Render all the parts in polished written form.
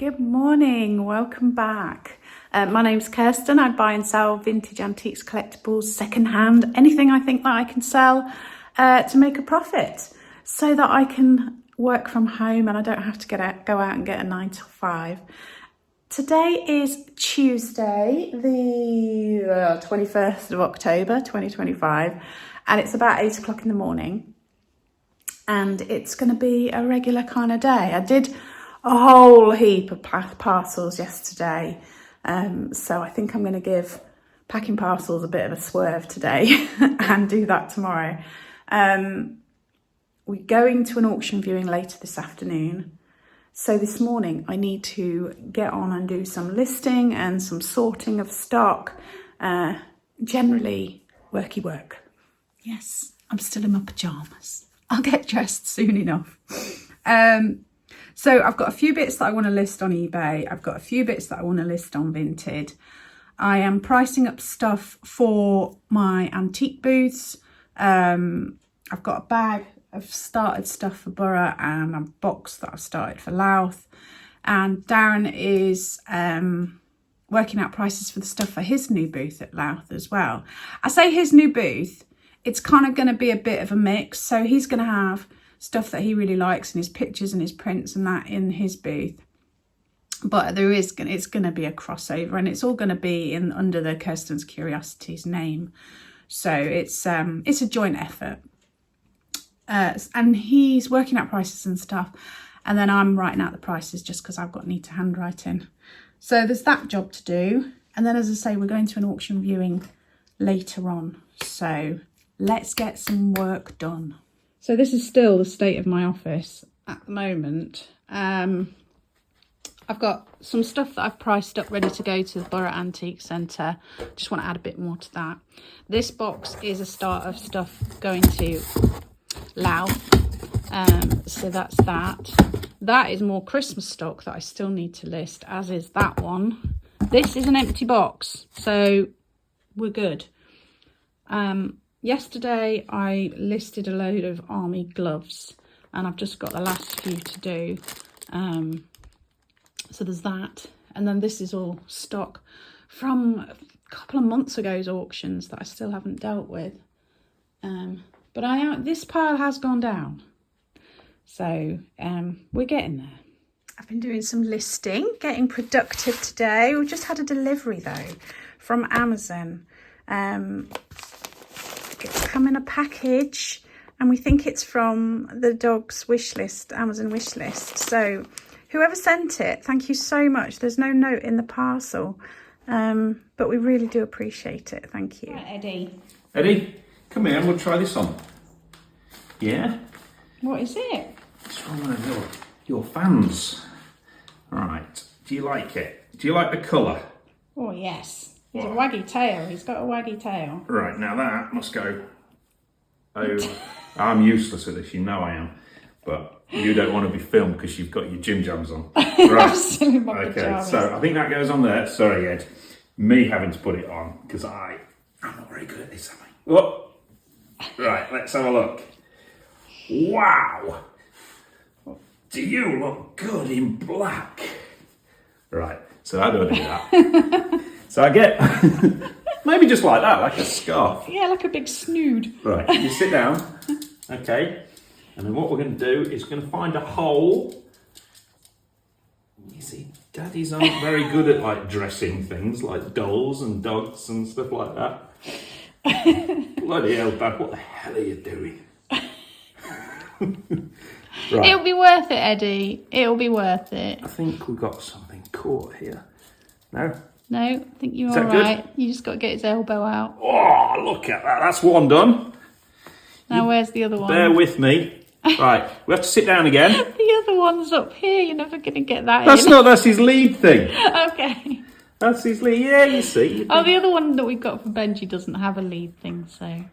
Good morning, welcome back. My name's Kirsten. I buy and sell vintage antiques, collectibles, secondhand, anything I think that I can sell to make a profit so that I can work from home and I don't have to go out and get a 9 to 5. Today is Tuesday, the 21st of October, 2025, and it's about 8 o'clock in the morning. And it's going to be a regular kind of day. I did a whole heap of parcels yesterday. So I think I'm going to give packing parcels a bit of a swerve today and do that tomorrow. We're going to an auction viewing later this afternoon. So this morning I need to get on and do some listing and some sorting of stock. Generally worky work. Yes, I'm still in my pajamas. I'll get dressed soon enough. So I've got a few bits that I want to list on eBay. I've got a few bits that I want to list on Vinted. I am pricing up stuff for my antique booths. I've got a bag of started stuff for Burgh and a box that I've started for Louth. And Darren is working out prices for the stuff for his new booth at Louth as well. I say his new booth, it's kind of going to be a bit of a mix. So he's going to have stuff that he really likes and his pictures and his prints and that in his booth. But it's going to be a crossover and it's all going to be under the Kirsten's Curiosities name. So it's a joint effort. And he's working out prices and stuff. And then I'm writing out the prices just because I've got need to handwrite in. So there's that job to do. And then, as I say, we're going to an auction viewing later on. So let's get some work done. So this is still the state of my office at the moment. I've got some stuff that I've priced up ready to go to the Burgh Antique Centre. Just want to add a bit more to that. This box is a start of stuff going to Louth. So that's that. That is more Christmas stock that I still need to list, as is that one. This is an empty box, so we're good. Yesterday I listed a load of army gloves and I've just got the last few to do. So there's that. And then this is all stock from a couple of months ago's auctions that I still haven't dealt with. But this pile has gone down. So we're getting there. I've been doing some listing, getting productive today. We just had a delivery though from Amazon. It's come in a package and we think it's from the dog's wish list, Amazon wish list. So whoever sent it, thank you so much. There's no note in the parcel, but we really do appreciate it. Thank you. Right, Eddie. Eddie, come here and we'll try this on. Yeah? What is it? It's from one of your fans. Right. Do you like it? Do you like the colour? Oh, yes. He's a waggy tail. He's got a waggy tail. Right, now that must go over. I'm useless at this, you know I am. But you don't want to be filmed because you've got your gym jams on. Right. I'm still in my Okay, pajamas. so I think that goes on there. Sorry, Ed. Me having to put it on because I'm not very good at this, am I? Oh. Right, let's have a look. Wow. Do you look good in black? Right, so how do I do that? So I get, maybe just like that, like a scarf. Yeah, like a big snood. Right, you sit down, okay, and then what we're going to do is going to find a hole. You see, daddies aren't very good at like dressing things like dolls and dogs and stuff like that. Bloody hell, Dad, what the hell are you doing? Right. It'll be worth it, Eddie. It'll be worth it. I think we've got something caught here. No? No, I think you're Is all that right. good? You just got to get his elbow out. Oh, look at that. That's one done. Now, where's the other one? Bear with me. Right, we have to sit down again. The other one's up here. You're never going to get that That's in. that's his lead thing. Okay. That's his lead. Yeah, you see. Oh, the other one that we got from Benji doesn't have a lead thing, so...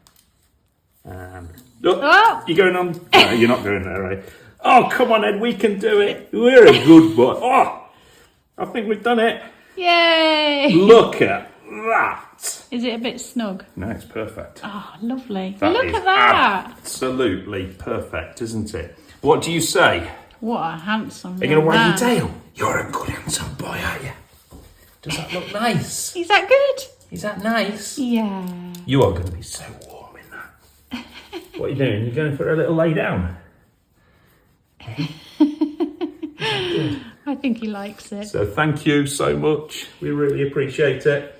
Oh, you're going on. No, you're not going there, right? Oh, come on, Ed, we can do it. We're a good boy. Oh, I think we've done it. Yay! Look at that. Is it a bit snug? No, it's perfect. Oh, lovely. That Look is at that. absolutely perfect, isn't it? What do you say? What a handsome Are you going to wag man. your tail? You're a good handsome boy, aren't you? Does that look nice? Is that good? Is that nice? Yeah. You are going to be so warm in that. What are you doing? You're going for a little lay down? I think he likes it. So thank you so much. We really appreciate it.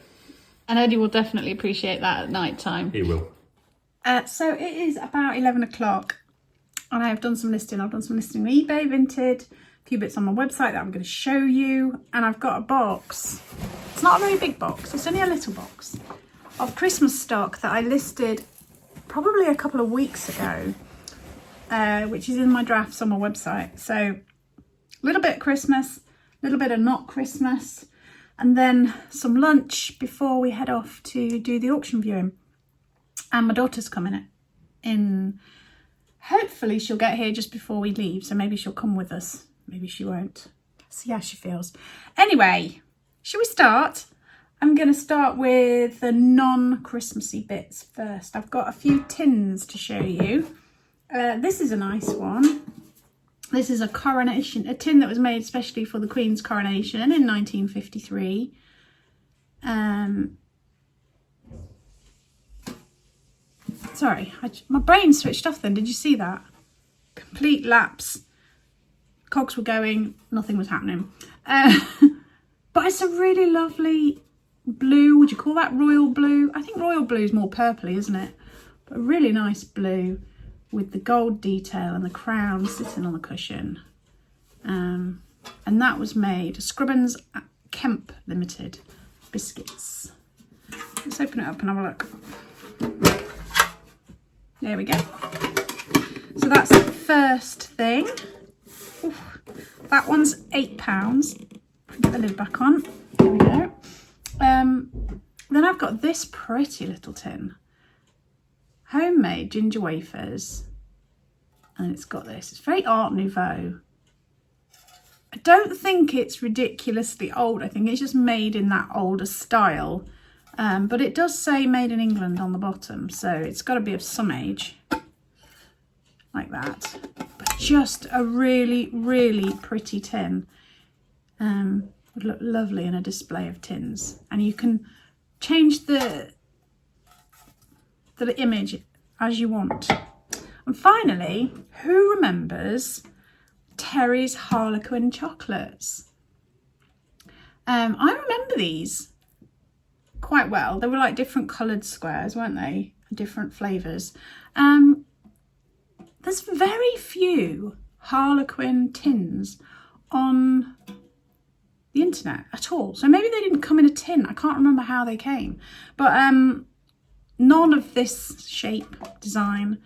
And Eddie will definitely appreciate that at night time. He will. So it is about 11 o'clock and I've done some listing. I've done some listing on eBay, Vinted, a few bits on my website that I'm going to show you. And I've got a box. It's not a very big box. It's only a little box of Christmas stock that I listed probably a couple of weeks ago, which is in my drafts on my website. So a little bit of Christmas, a little bit of not Christmas, and then some lunch before we head off to do the auction viewing. And my daughter's coming in. Hopefully she'll get here just before we leave, so maybe she'll come with us. Maybe she won't. See how she feels. Anyway, shall we start? I'm going to start with the non-Christmassy bits first. I've got a few tins to show you. This is a nice one. This is a tin that was made especially for the Queen's coronation in 1953. Sorry, my brain switched off then. Did you see that? Complete lapse. Cogs were going, nothing was happening. But it's a really lovely blue. Would you call that royal blue? I think royal blue is more purpley, isn't it? But a really nice blue with the gold detail and the crown sitting on the cushion. And that was made Scrubbins Kemp Limited biscuits. Let's open it up and have a look. There we go. So that's the first thing. Oof. That one's £8. Put the lid back on. There we go. Then I've got this pretty little tin. Homemade ginger wafers. And it's got this. It's very Art Nouveau. I don't think it's ridiculously old. I think it's just made in that older style. But it does say made in England on the bottom, so it's got to be of some age, like that. But just a really, really pretty tin. Would look lovely in a display of tins. And you can change the image as you want. And finally, who remembers Terry's Harlequin chocolates? I remember these quite well. They were like different coloured squares, weren't they? Different flavours. There's very few Harlequin tins on the internet at all. So maybe they didn't come in a tin. I can't remember how they came. But none of this shape, design.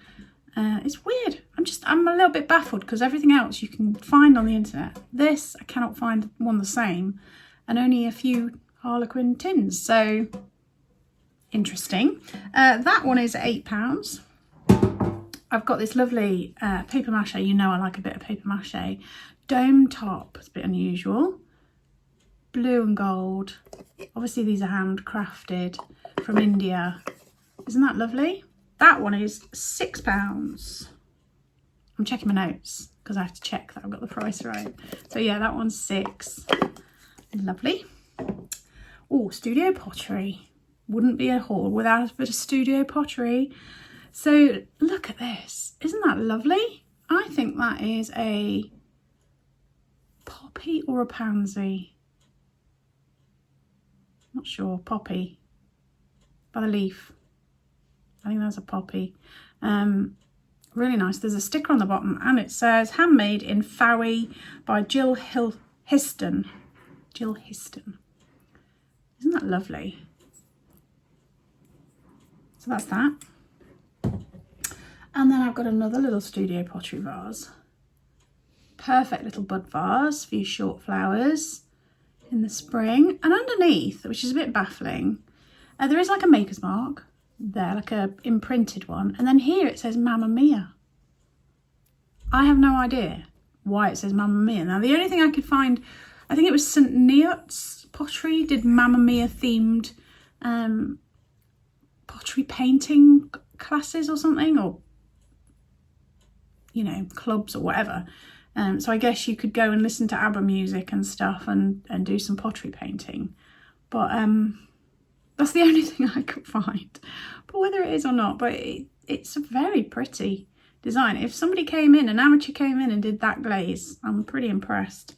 It's weird. I'm a little bit baffled because everything else you can find on the internet. This, I cannot find one the same. And only a few Harlequin tins, so interesting. That one is £8. I've got this lovely paper mache. You know I like a bit of paper mache. Dome top, it's a bit unusual. Blue and gold. Obviously these are handcrafted from India. Isn't that lovely? That one is £6. I'm checking my notes because I have to check that I've got the price right. So yeah, that one's £6. Lovely. Oh, studio pottery. Wouldn't be a haul without a bit of studio pottery. So look at this. Isn't that lovely? I think that is a poppy or a pansy. Not sure. Poppy. By the leaf. I think that's a poppy. Really nice. There's a sticker on the bottom and it says handmade in Fowey by Jill Histon. Jill Histon. Isn't that lovely? So that's that. And then I've got another little studio pottery vase. Perfect little bud vase, a few short flowers in the spring. And underneath, which is a bit baffling, there is like a maker's mark there, like a imprinted one. And then here it says Mamma Mia. I have no idea why it says Mamma Mia. Now the only thing I could find, I think it was St Neots Pottery did Mamma Mia themed pottery painting classes or something, or you know, clubs or whatever. So I guess you could go and listen to ABBA music and stuff and do some pottery painting. But that's the only thing I could find. But whether it is or not, but it's a very pretty design. If somebody came in, an amateur came in and did that glaze, I'm pretty impressed.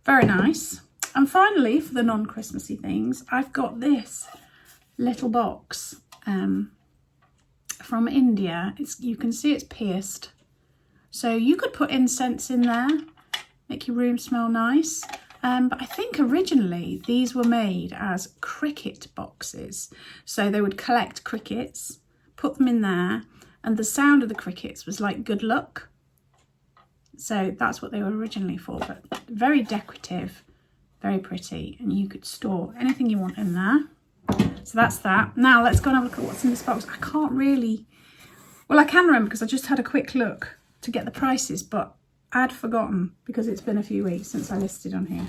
Very nice. And finally, for the non-Christmassy things, I've got this little box from India. You can see it's pierced. So you could put incense in there, make your room smell nice. But I think originally these were made as cricket boxes. So they would collect crickets, put them in there, and the sound of the crickets was like good luck. So that's what they were originally for, but very decorative, very pretty, and you could store anything you want in there. So that's that. Now let's go and have a look at what's in this box. I can't really, well, I can remember because I just had a quick look to get the prices, but I'd forgotten because it's been a few weeks since I listed on here.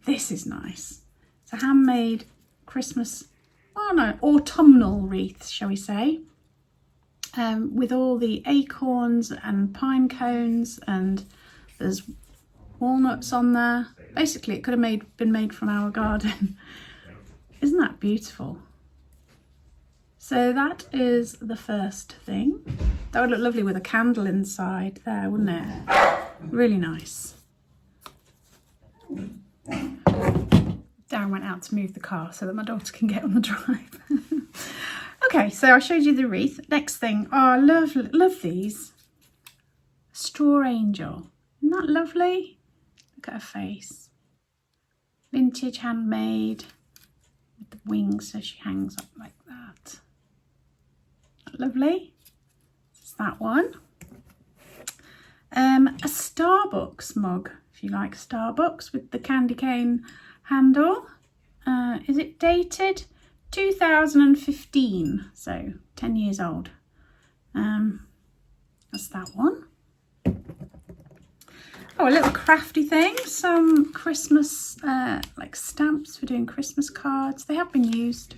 This is nice. It's a handmade Christmas, oh no, autumnal wreath, shall we say, with all the acorns and pine cones, and there's walnuts on there. Basically, it could have been made from our garden. Isn't that beautiful? So that is the first thing. That would look lovely with a candle inside there, wouldn't it? Really nice. Darren went out to move the car so that my daughter can get on the drive. Okay, so I showed you the wreath. Next thing, oh, I love these. Straw angel. Isn't that lovely? Look at her face. Vintage, handmade, with the wings so she hangs up like that. Isn't that lovely? It's that one. A Starbucks mug, if you like Starbucks, with the candy cane handle. Is it dated? 2015, so 10 years old. That's that one. Oh, a little crafty thing, some Christmas like stamps for doing Christmas cards. They have been used.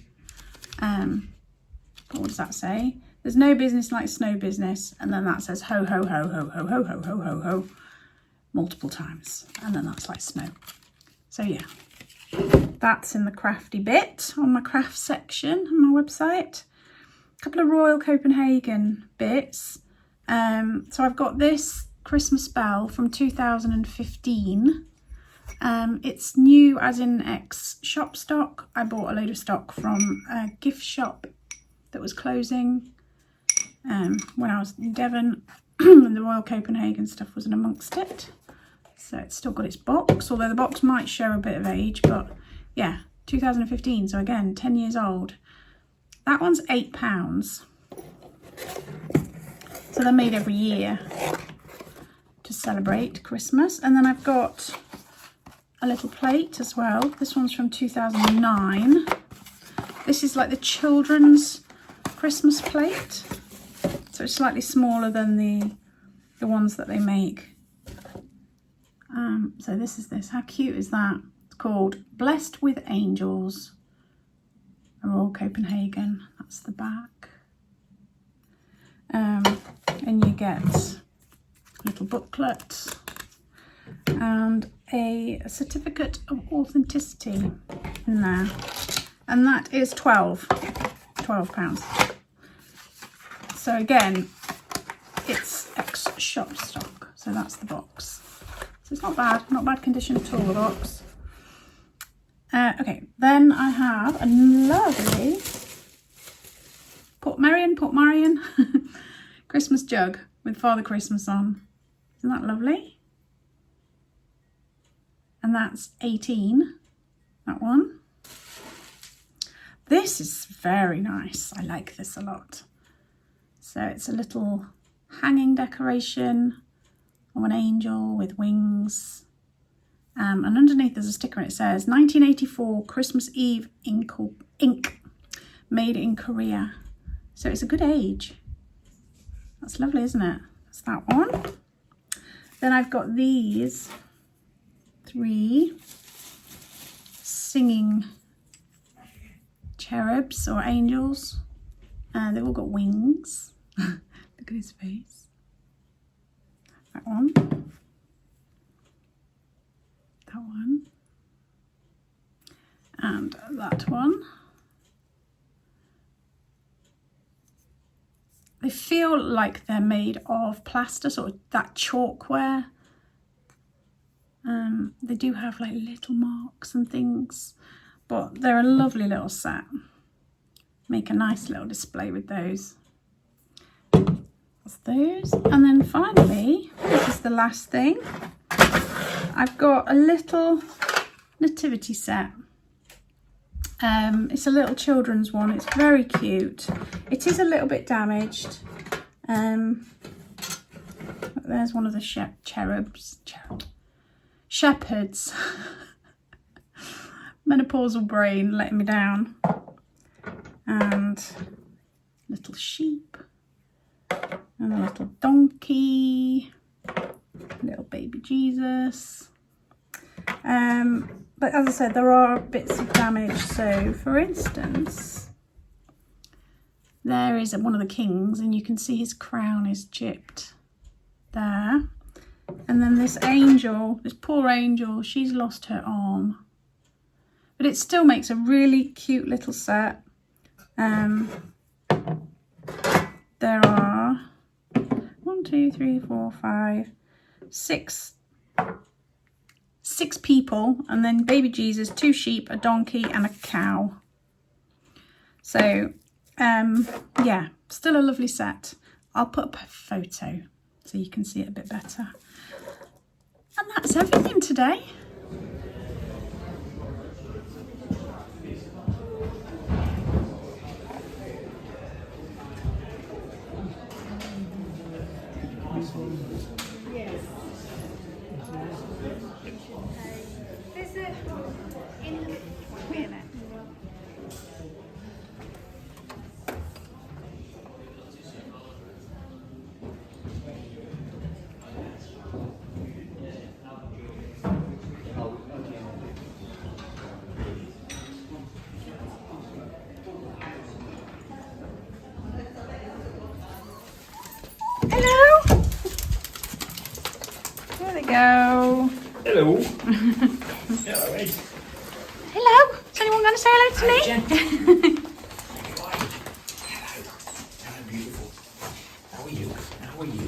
What does that say? There's no business like snow business, and then that says ho ho ho ho ho ho ho ho ho ho multiple times, and then that's like snow. So yeah, that's in the crafty bit on my craft section on my website. A couple of Royal Copenhagen bits. So I've got this Christmas bell from 2015. It's new as in ex shop stock. I bought a load of stock from a gift shop that was closing when I was in Devon, and the Royal Copenhagen stuff wasn't amongst it. So it's still got its box, although the box might show a bit of age, but yeah, 2015, so again, 10 years old. That one's £8. So they're made every year to celebrate Christmas. And then I've got a little plate as well. This one's from 2009. This is like the children's Christmas plate. So it's slightly smaller than the ones that they make. So this is this. How cute is that? It's called Blessed with Angels. Royal Copenhagen. That's the back. And you get a little booklet and a certificate of authenticity in there. And that is £12. So again, it's ex shop stock. So that's the box. So it's not bad condition at all, the box. Okay, then I have a lovely Port Marion Christmas jug with Father Christmas on. Isn't that lovely? And that's 18, that one. This is very nice. I like this a lot. So it's a little hanging decoration of an angel with wings. And underneath there's a sticker and it says 1984 Christmas Eve ink made in Korea. So it's a good age. That's lovely, isn't it? That's that one. Then I've got these 3 singing cherubs or angels. They've all got wings. Look at his face. That one. that one. And that one. They feel like they're made of plaster, sort of that chalkware. They do have like little marks and things, but they're a lovely little set. Make a nice little display with those. That's those. And then finally, this is the last thing. I've got a little nativity set. It's a little children's one. It's very cute. It is a little bit damaged. There's one of the shepherds. Menopausal brain letting me down. And little sheep. And a little donkey. Little baby Jesus. But as I said, there are bits of damage. So, for instance, there is one of the kings, and you can see his crown is chipped there. And then this angel, this poor angel, she's lost her arm. But it still makes a really cute little set. There are 1, 2, 3, 4, 5, 6 people, and then baby Jesus, 2 sheep, a donkey and a cow. So yeah, still a lovely set. I'll put up a photo so you can see it a bit better. And that's everything today. Hello. There we go. Hello. Hello, Ed. Hello. Is anyone going to say hello to me? Hello. Hello, beautiful. How are you? How are you?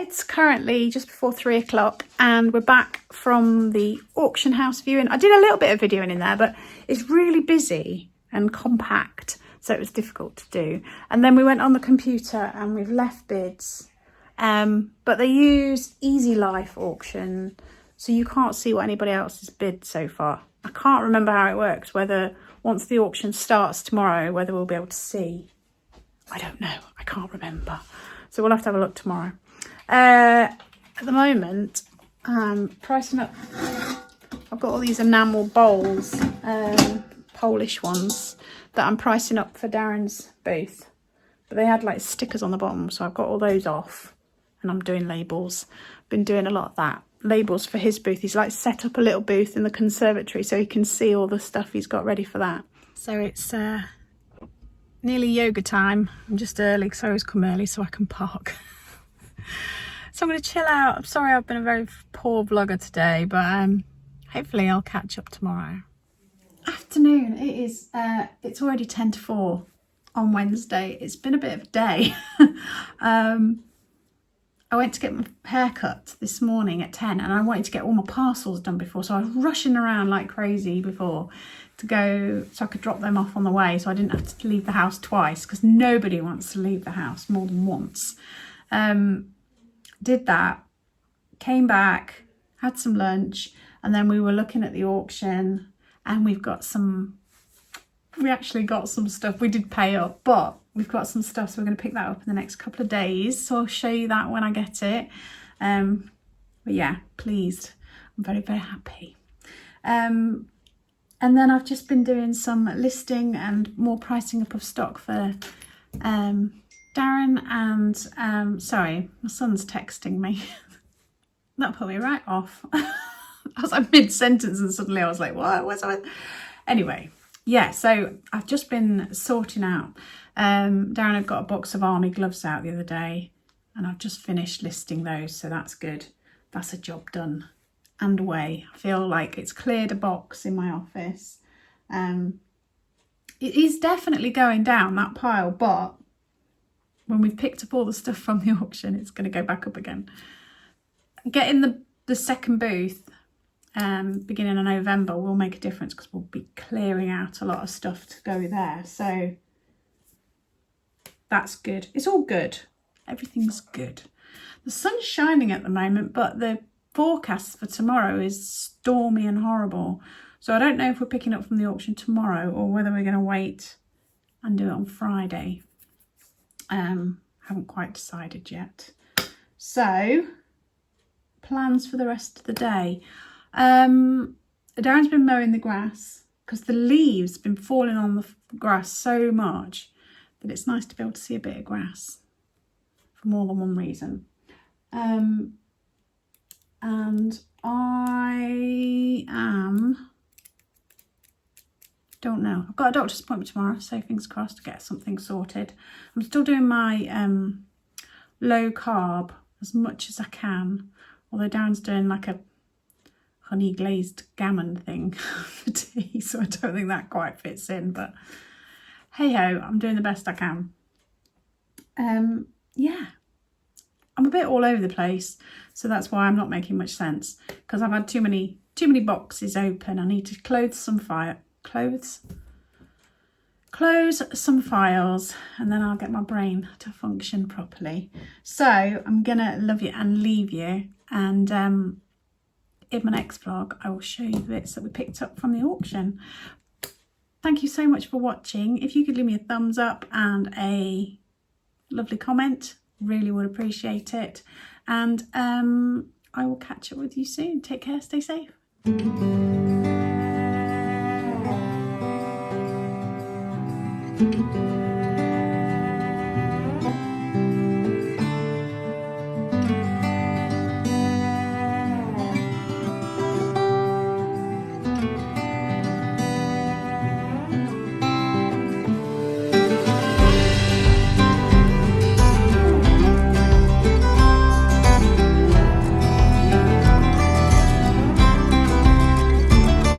It's currently just before 3 o'clock and we're back from the auction house viewing. I did a little bit of videoing in there, but it's really busy and compact, so it was difficult to do. And then we went on the computer and we've left bids, but they use Easy Life auction, so you can't see what anybody else has bid so far. I can't remember how it works, whether once the auction starts tomorrow, whether we'll be able to see. I don't know, I can't remember. So we'll have to have a look tomorrow. At the moment, pricing up, I've got all these enamel bowls, Polish ones, that I'm pricing up for Darren's booth. But they had like stickers on the bottom, so I've got all those off and I'm doing labels. Been doing a lot of that. Labels for his booth. He's like set up a little booth in the conservatory so he can see all the stuff he's got ready for that. So it's nearly yoga time. I'm just early because I always come early so I can park. So I'm going to chill out. I'm sorry I've been a very poor vlogger today, but hopefully I'll catch up tomorrow. Afternoon. It is. It's already 10 to 4 on Wednesday. It's been a bit of a day. I went to get my hair cut this morning at 10 and I wanted to get all my parcels done before, so I was rushing around like crazy before to go so I could drop them off on the way, so I didn't have to leave the house twice, because nobody wants to leave the house more than once. Did that, came back, had some lunch, and then we were looking at the auction, and we actually got some stuff. We did pay up, but we've got some stuff, so we're going to pick that up in the next couple of days, so I'll show you that when I get it. But yeah, pleased. I'm very, very happy. And then I've just been doing some listing and more pricing up of stock for Darren, and sorry, my son's texting me. That put me right off. I was like mid-sentence and suddenly I was like, what? What's I? Anyway, yeah, so I've just been sorting out. Darren had got a box of army gloves out the other day and I've just finished listing those, so that's good. that's a job done and away. I feel like it's cleared a box in my office. It is definitely going down that pile, but when we've picked up all the stuff from the auction, it's going to go back up again. Getting the second booth beginning of November will make a difference because we'll be clearing out a lot of stuff to go there. So that's good. It's all good. Everything's good. The sun's shining at the moment, but the forecast for tomorrow is stormy and horrible. So I don't know if we're picking up from the auction tomorrow or whether we're going to wait and do it on Friday. Haven't quite decided yet. So, plans for the rest of the day. Darren's been mowing the grass because the leaves have been falling on the grass so much that it's nice to be able to see a bit of grass for more than one reason. And I don't know. I've got a doctor's appointment tomorrow, so fingers crossed to get something sorted. I'm still doing my low carb as much as I can, although Darren's doing like a honey glazed gammon thing for tea, so I don't think that quite fits in, but hey ho, I'm doing the best I can. Yeah, I'm a bit all over the place, so that's why I'm not making much sense, because I've had too many boxes open. I need to close some files, and then I'll get my brain to function properly. So I'm gonna love you and leave you, and in my next vlog I will show you the bits that we picked up from the auction. Thank you so much for watching. If you could leave me a thumbs up and a lovely comment, really would appreciate it, and I will catch up with you soon. Take care, stay safe. Thank you.